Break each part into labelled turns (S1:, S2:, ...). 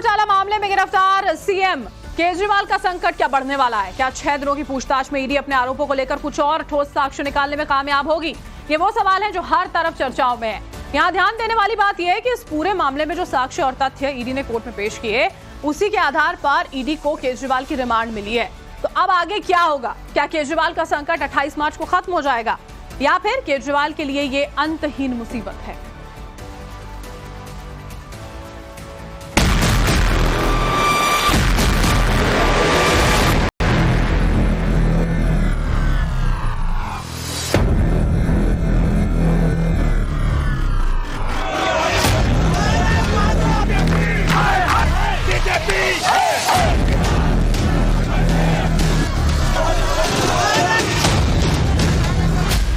S1: घोटाला मामले में गिरफ्तार सीएम केजरीवाल का संकट क्या बढ़ने वाला है? क्या 6 दिनों की पूछताछ में ईडी अपने आरोपों को लेकर कुछ और ठोस साक्ष्य निकालने में कामयाब होगी? ये वो सवाल है जो हर तरफ चर्चाओं में है। यहाँ ध्यान देने वाली बात यह है कि इस पूरे मामले में जो साक्ष्य और तथ्य ईडी ने कोर्ट में पेश किए, उसी के आधार पर ईडी को केजरीवाल की रिमांड मिली है। तो अब आगे क्या होगा? क्या केजरीवाल का संकट 28 मार्च को खत्म हो जाएगा या फिर केजरीवाल के लिए ये अंतहीन मुसीबत है?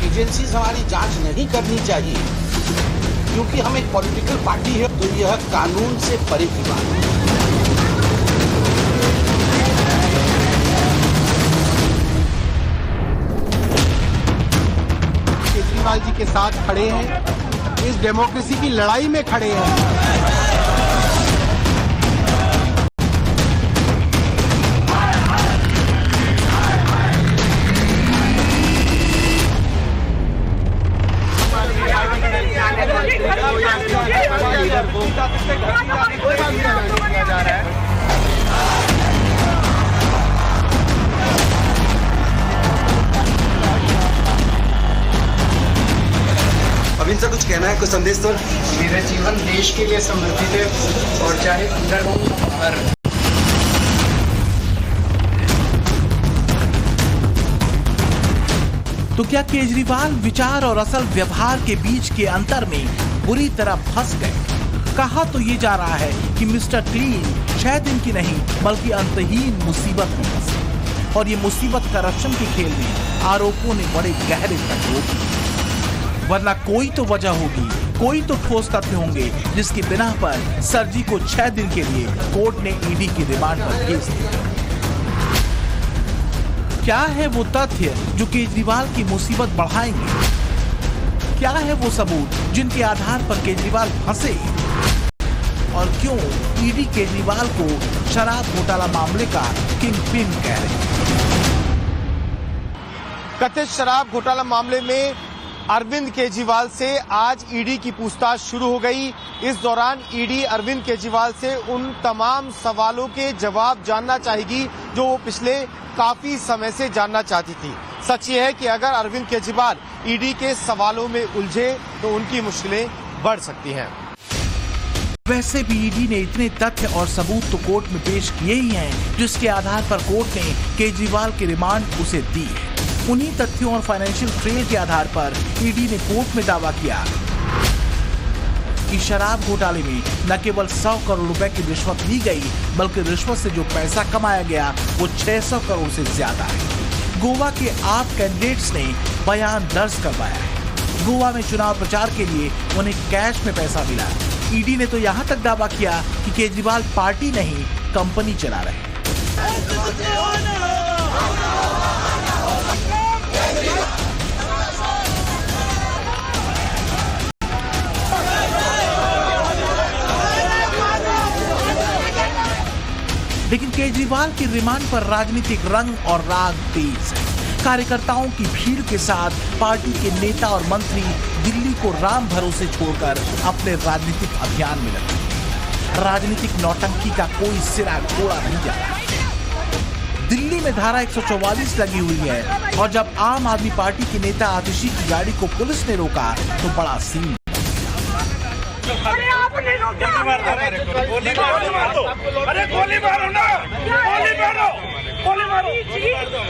S2: एजेंसीज हमारी जांच नहीं करनी चाहिए क्योंकि हम एक पॉलिटिकल पार्टी है, तो यह कानून से परे की बात है।
S3: केजरीवाल जी के साथ खड़े हैं, इस डेमोक्रेसी की लड़ाई में खड़े हैं।
S4: अब इनसे कुछ कहना है, कुछ संदेश तो?
S5: मेरा जीवन देश के लिए समर्पित है और चाहे अंदर हो पर
S6: तो क्या केजरीवाल विचार और असल व्यवहार के बीच के अंतर में बुरी तरह फंस गए? कहा तो ये जा रहा है कि मिस्टर क्लीन 6 दिन की नहीं बल्कि अंतहीन मुसीबत में फंसे और ये मुसीबत करप्शन के खेल में आरोपों ने बड़े गहरे तक रोकी। वरना कोई तो वजह होगी, कोई तो ठोस तथ्य होंगे जिसके बिना पर सर जी को 6 दिन के लिए कोर्ट ने ईडी की रिमांड पर भेज दिया। क्या है वो तथ्य जो केजरीवाल की मुसीबत बढ़ाएंगे? क्या है वो सबूत जिनके आधार पर केजरीवाल फंसे? और क्यों ईडी केजरीवाल को शराब घोटाला मामले का किंग पिन कह रहे हैं?
S3: कथित शराब घोटाला मामले में अरविंद केजरीवाल से आज ईडी की पूछताछ शुरू हो गई। इस दौरान ईडी अरविंद केजरीवाल से उन तमाम सवालों के जवाब जानना चाहेगी जो वो पिछले काफी समय से जानना चाहती थी। सच ये है कि अगर अरविंद केजरीवाल ईडी के सवालों में उलझे तो उनकी मुश्किलें बढ़ सकती हैं।
S6: वैसे भी ईडी ने इतने तथ्य और सबूत तो कोर्ट में पेश किए ही हैं जिसके आधार पर कोर्ट ने केजरीवाल की रिमांड उसे दी है। उन्हीं तथ्यों और फाइनेंशियल ट्रेल के आधार पर ईडी ने कोर्ट में दावा किया कि शराब घोटाले में न केवल 100 करोड़ रुपए की रिश्वत ली गई बल्कि रिश्वत से जो पैसा कमाया गया वो 600 करोड़ से ज्यादा है। गोवा के आप कैंडिडेट्स ने बयान दर्ज करवाया है। गोवा में चुनाव प्रचार के लिए उन्हें कैश में पैसा मिला। ईडी ने तो यहाँ तक दावा किया कि केजरीवाल पार्टी नहीं कंपनी चला रहे। लेकिन केजरीवाल की रिमांड पर राजनीतिक रंग और राग तेज है। कार्यकर्ताओं की भीड़ के साथ पार्टी के नेता और मंत्री दिल्ली को राम भरोसे छोड़कर अपने राजनीतिक अभियान में लगे। राजनीतिक नौटंकी का कोई सिरा घोड़ा नहीं जा रहा। दिल्ली में धारा 144 लगी हुई है और जब आम आदमी पार्टी के नेता आतिशी की गाड़ी को पुलिस ने रोका तो बड़ा सीन।
S7: अरे आपने रोका, गोली मारो, अरे गोली मारो ना, गोली मारो, गोली मारो,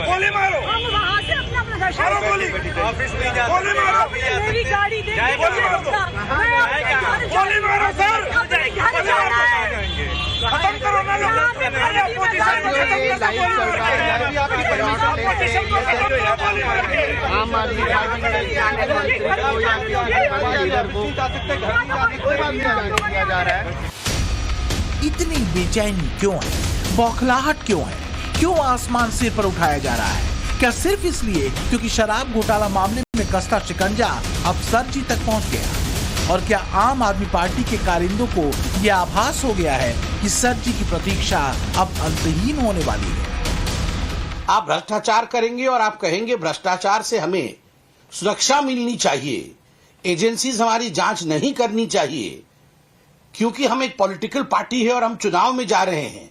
S7: गोली मारो, हम वहाँ से अपना प्रदर्शन गोली ऑफिस में जाते, गोली मारो, मेरी गाड़ी दे, गोली मारो सर, खत्म करो ना लोग, अरे अपोजिशन को खत्म
S3: आम आदमी
S6: इतनी बेचैनी क्यों है? बौखलाहट क्यों है? क्यों आसमान सिर पर उठाया जा रहा है? क्या सिर्फ इसलिए क्योंकि शराब घोटाला मामले में कसता शिकंजा अब सर जी तक पहुंच गया? और क्या आम आदमी पार्टी के कारिंदों को यह आभास हो गया है कि सर जी की प्रतीक्षा अब अंतहीन होने वाली है?
S2: आप भ्रष्टाचार करेंगे और आप कहेंगे भ्रष्टाचार से हमें सुरक्षा मिलनी चाहिए, एजेंसीज हमारी जांच नहीं करनी चाहिए क्योंकि हम एक पॉलिटिकल पार्टी है और हम चुनाव में जा रहे हैं,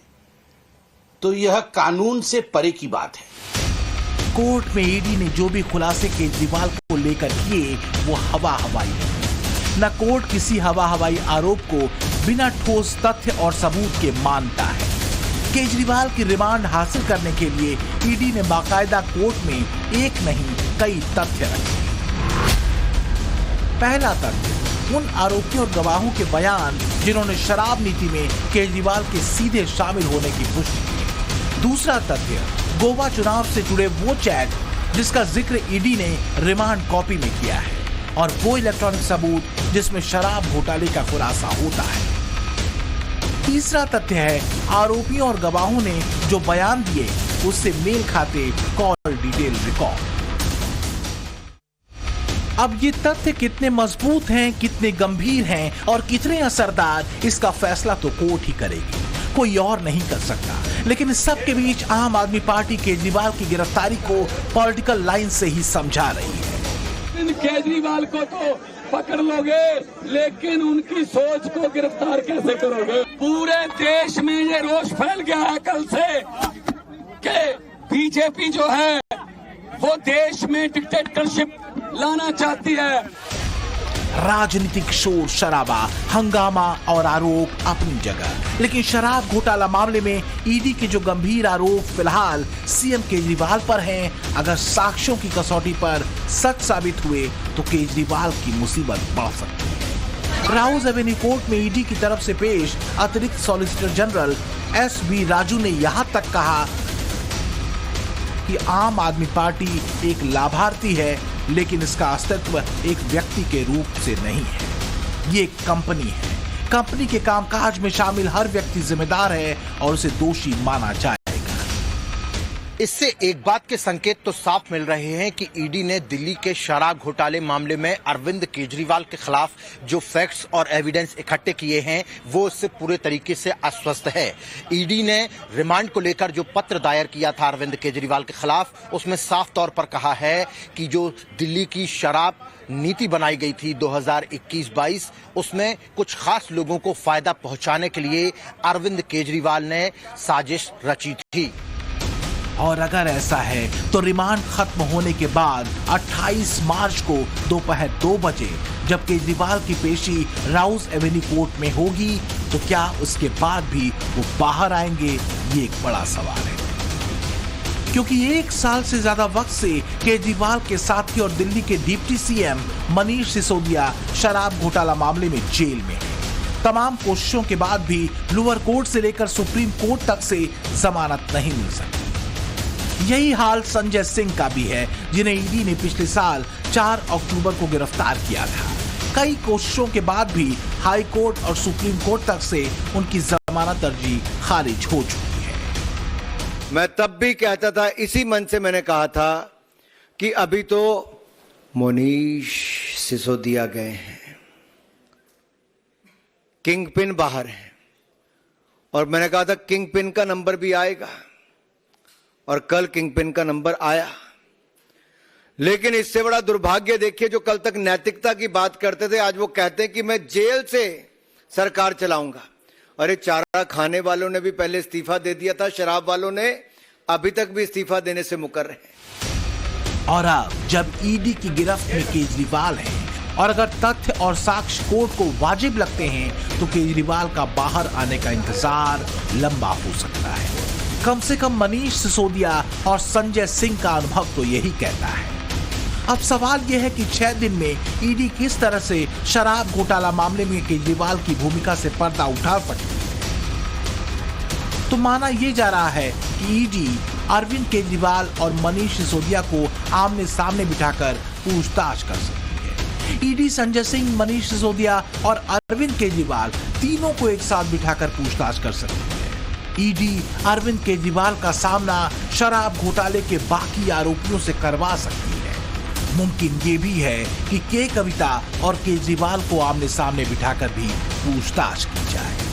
S2: तो यह कानून से परे की बात है।
S6: कोर्ट में ईडी ने जो भी खुलासे केजरीवाल को लेकर किए वो हवा हवाई है। न कोर्ट किसी हवा हवाई आरोप को बिना ठोस तथ्य और सबूत के मानता है। केजरीवाल की रिमांड हासिल करने के लिए ईडी ने बाकायदा कोर्ट में एक नहीं कई तथ्य रखे। पहला तथ्य, उन आरोपियों और गवाहों के बयान जिन्होंने शराब नीति में केजरीवाल के सीधे शामिल होने की पुष्टि की। दूसरा तथ्य, गोवा चुनाव से जुड़े वो चैट जिसका जिक्र ईडी ने रिमांड कॉपी में किया है और वो इलेक्ट्रॉनिक सबूत जिसमें शराब घोटाले का खुलासा होता है। तीसरा तथ्य है, आरोपियों और गवाहों ने जो बयान दिए उससे मेल खाते कॉल डिटेल रिकॉर्ड। अब ये तथ्य कितने मजबूत हैं, कितने गंभीर हैं और कितने असरदार, इसका फैसला तो कोर्ट ही करेगी, कोई और नहीं कर सकता। लेकिन इस सब के बीच आम आदमी पार्टी केजरीवाल की गिरफ्तारी को पॉलिटिकल लाइन से ही समझा रही है।
S8: केजरीवाल को तो पकड़ लोगे, लेकिन उनकी सोच को गिरफ्तार कैसे करोगे? पूरे देश में ये रोष फैल गया है कल से कि बीजेपी जो है वो देश में डिक्टेटरशिप लाना चाहती है।
S6: राजनीतिक शोर शराबा, हंगामा और आरोप अपनी जगह, लेकिन शराब घोटाला मामले में ईडी के जो गंभीर आरोप फिलहाल सीएम केजरीवाल पर हैं, अगर साक्ष्यों की कसौटी पर सच साबित हुए तो केजरीवाल की मुसीबत बढ़ सकती है। राउज एवेन्यू कोर्ट में ईडी की तरफ से पेश अतिरिक्त सॉलिसिटर जनरल एस.बी. राजू ने यहां तक कहा कि आम आदमी पार्टी एक लाभार्थी है, लेकिन इसका अस्तित्व एक व्यक्ति के रूप से नहीं है। ये एक कंपनी है। कंपनी के कामकाज में शामिल हर व्यक्ति जिम्मेदार है और उसे दोषी माना जाएगा।
S9: इससे एक बात के संकेत तो साफ मिल रहे हैं कि ईडी ने दिल्ली के शराब घोटाले मामले में अरविंद केजरीवाल के खिलाफ जो फैक्ट्स और एविडेंस इकट्ठे किए हैं वो उससे पूरे तरीके से आश्वस्त है। ईडी ने रिमांड को लेकर जो पत्र दायर किया था अरविंद केजरीवाल के खिलाफ, उसमें साफ तौर पर कहा है कि जो दिल्ली की शराब नीति बनाई गई थी 2021-22, उसमें कुछ खास लोगों को फायदा पहुंचाने के लिए अरविंद केजरीवाल ने साजिश रची थी।
S6: और अगर ऐसा है तो रिमांड खत्म होने के बाद 28 मार्च को दोपहर 2 बजे जब केजरीवाल की पेशी राउज एवेन्यू कोर्ट में होगी तो क्या उसके बाद भी वो बाहर आएंगे, ये एक बड़ा सवाल है। क्योंकि 1 साल से ज्यादा वक्त से केजरीवाल के साथी और दिल्ली के डिप्टी सीएम मनीष सिसोदिया शराब घोटाला मामले में जेल में है। तमाम कोशिशों के बाद भी लोअर कोर्ट से लेकर सुप्रीम कोर्ट तक से जमानत नहीं मिल सकी। यही हाल संजय सिंह का भी है, जिन्हें ईडी ने पिछले साल 4 अक्टूबर को गिरफ्तार किया था। कई कोशिशों के बाद भी हाई कोर्ट और सुप्रीम कोर्ट तक से उनकी जमानत अर्जी खारिज हो चुकी है।
S10: मैं तब भी कहता था, इसी मन से मैंने कहा था कि अभी तो मनीष सिसोदिया गए हैं, किंग पिन बाहर है, और मैंने कहा था किंग पिन का नंबर भी आएगा, और कल किंगपिन का नंबर आया। लेकिन इससे बड़ा दुर्भाग्य देखिए, जो कल तक नैतिकता की बात करते थे आज वो कहते हैं कि मैं जेल से सरकार चलाऊंगा। अरे चारा खाने वालों ने भी पहले इस्तीफा दे दिया था, शराब वालों ने अभी तक भी इस्तीफा देने से मुकर रहे हैं।
S6: और अब जब ईडी की गिरफ्त में केजरीवाल है और अगर तथ्य और साक्ष्य कोर्ट को वाजिब लगते हैं तो केजरीवाल का बाहर आने का इंतजार लंबा हो सकता है। कम से कम मनीष सिसोदिया और संजय सिंह का अनुभव तो यही कहता है। अब सवाल यह है कि 6 दिन में ईडी किस तरह से शराब घोटाला मामले में केजरीवाल की भूमिका से पर्दा उठा सकती है। तो माना यह जा रहा है कि ईडी अरविंद केजरीवाल और मनीष सिसोदिया को आमने सामने बिठाकर पूछताछ कर सकती है। ईडी संजय सिंह, मनीष सिसोदिया और अरविंद केजरीवाल तीनों को एक साथ बिठाकर पूछताछ कर सकती है। ईडी अरविंद केजरीवाल का सामना शराब घोटाले के बाकी आरोपियों से करवा सकती है। मुमकिन ये भी है कि के कविता और केजरीवाल को आमने सामने बिठाकर भी पूछताछ की जाए।